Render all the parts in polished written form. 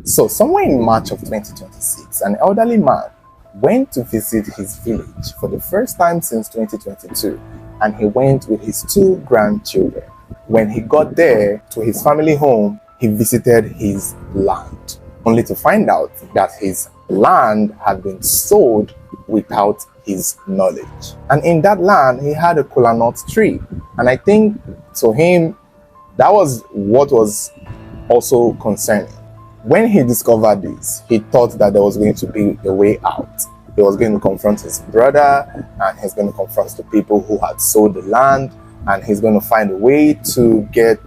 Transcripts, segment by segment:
So, somewhere in March of 2026, an elderly man went to visit his village for the first time since 2022, and he went with his two grandchildren. When he got there to his family home, he visited his land, only to find out that his land had been sold without his knowledge. And in that land, he had a kola nut tree. And I think to him, that was what was also concerning. When he discovered this, he thought that there was going to be a way out. He was going to confront his brother, and he's going to confront the people who had sold the land, and he's going to find a way to get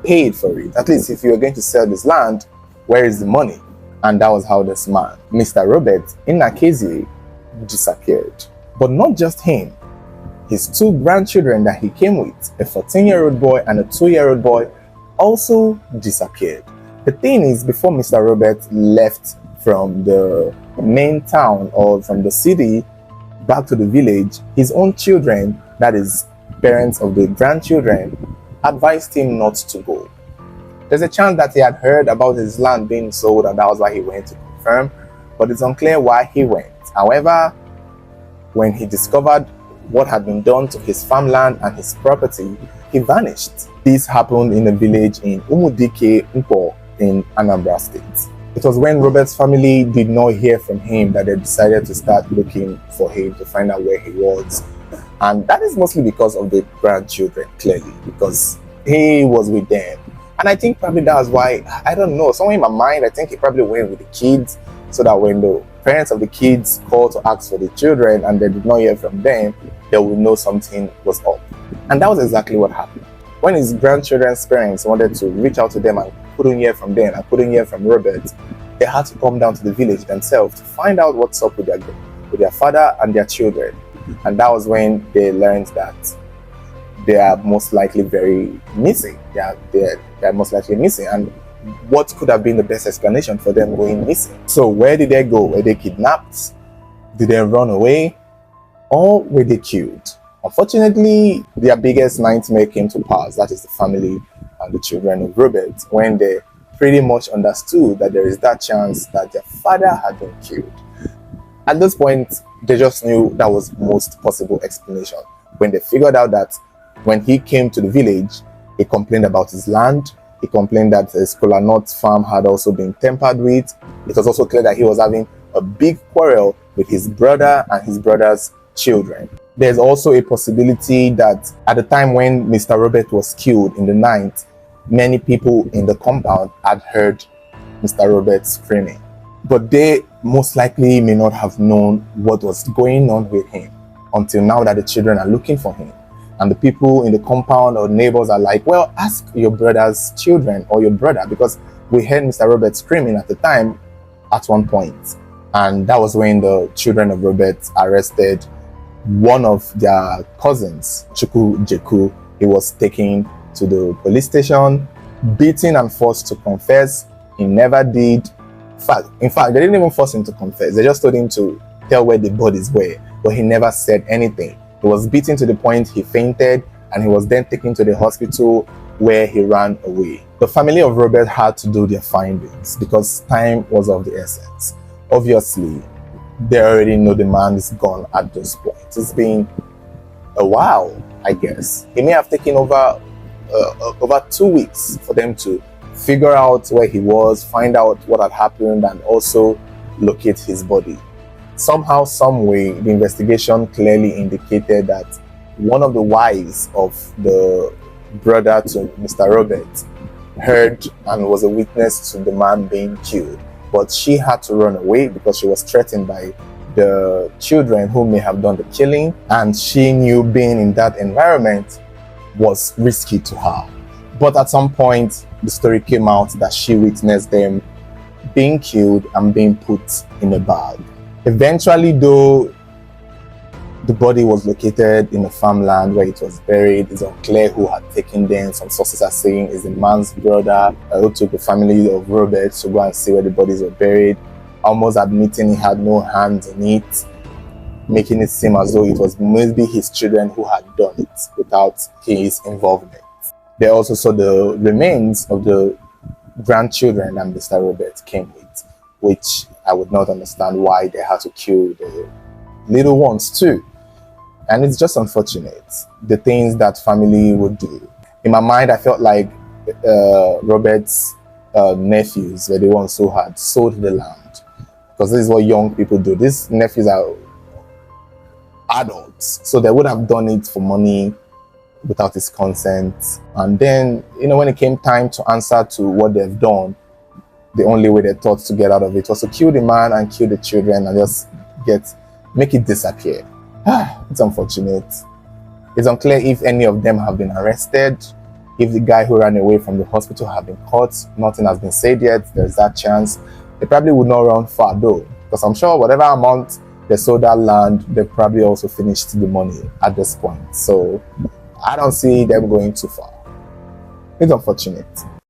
paid for it. At least if you're going to sell this land, where is the money? And that was how this man, Mr. Robert Inakezi, disappeared. But not just him. His two grandchildren that he came with, a 14-year-old boy and a 2-year-old boy, also disappeared. The thing is, before Mr. Robert left from the main town or from the city back to the village, his own children, that is, parents of the grandchildren, advised him not to go. There's a chance that he had heard about his land being sold, and that was why he went to confirm, but it's unclear why he went. However, when he discovered what had been done to his farmland and his property, he vanished. This happened in a village in Umudike Mpo in Anambra State. It was when Robert's family did not hear from him that they decided to start looking for him to find out where he was. And that is mostly because of the grandchildren, clearly, because he was with them. And I think probably that was why, I don't know, somewhere in my mind, I think he probably went with the kids, so that when the parents of the kids called to ask for the children and they did not hear from them, they would know something was up. And that was exactly what happened. When his grandchildren's parents wanted to reach out to them and couldn't hear from them and couldn't hear from Robert, they had to come down to the village themselves to find out what's up with their father and their children. And that was when they learned that they are most likely very missing. They are most likely missing. And what could have been the best explanation for them going missing? So where did they go? Were they kidnapped? Did they run away? Or were they killed? Unfortunately, their biggest nightmare came to pass. That is the family and the children of Robert, when they pretty much understood that there is that chance that their father had been killed. At this point, they just knew that was the most possible explanation. When they figured out that when he came to the village, he complained about his land. He complained that his kola nut farm had also been tampered with. It was also clear that he was having a big quarrel with his brother and his brother's children. There's also a possibility that at the time when Mr. Robert was killed in the night, many people in the compound had heard Mr. Robert screaming. But they most likely may not have known what was going on with him until now that the children are looking for him. And the people in the compound or neighbors are like, well, ask your brother's children or your brother, because we heard Mr. Robert screaming at the time at one point. And that was when the children of Robert arrested one of their cousins, Chukwu Jeku. He was taken to the police station, beaten and forced to confess. He never did. In fact, they didn't even force him to confess. They just told him to tell where the bodies were, but he never said anything. He was beaten to the point he fainted, and he was then taken to the hospital where he ran away. The family of Robert had to do their findings because time was of the essence. Obviously, they already know the man is gone at this point. It's been a while, I guess. It may have taken over 2 weeks for them to figure out where he was, find out what had happened, and also locate his body. Somehow, some way, the investigation clearly indicated that one of the wives of the brother to Mr. Robert heard and was a witness to the man being killed. But she had to run away because she was threatened by the children who may have done the killing, and she knew being in that environment was risky to her. But at some point, the story came out that she witnessed them being killed and being put in a bag. Eventually, though, the body was located in a farmland where it was buried. It's unclear who had taken them. Some sources are saying it's the man's brother who took the family of Robert to go and see where the bodies were buried, almost admitting he had no hands in it, making it seem as though it was maybe his children who had done it without his involvement. They also saw the remains of the grandchildren that Mr. Robert came with, which I would not understand why they had to kill the little ones too. And it's just unfortunate, the things that family would do. In my mind, I felt like Robert's nephews were the ones who had sold the land, because this is what young people do. These nephews are adults, so they would have done it for money without his consent. And then, when it came time to answer to what they've done, the only way they thought to get out of it was to kill the man and kill the children and just make it disappear. It's unfortunate. It's unclear if any of them have been arrested, if the guy who ran away from the hospital have been caught. Nothing has been said yet. There's that chance. They probably would not run far though, because I'm sure whatever amount they sold that land, they probably also finished the money at this point. So I don't see them going too far. It's unfortunate.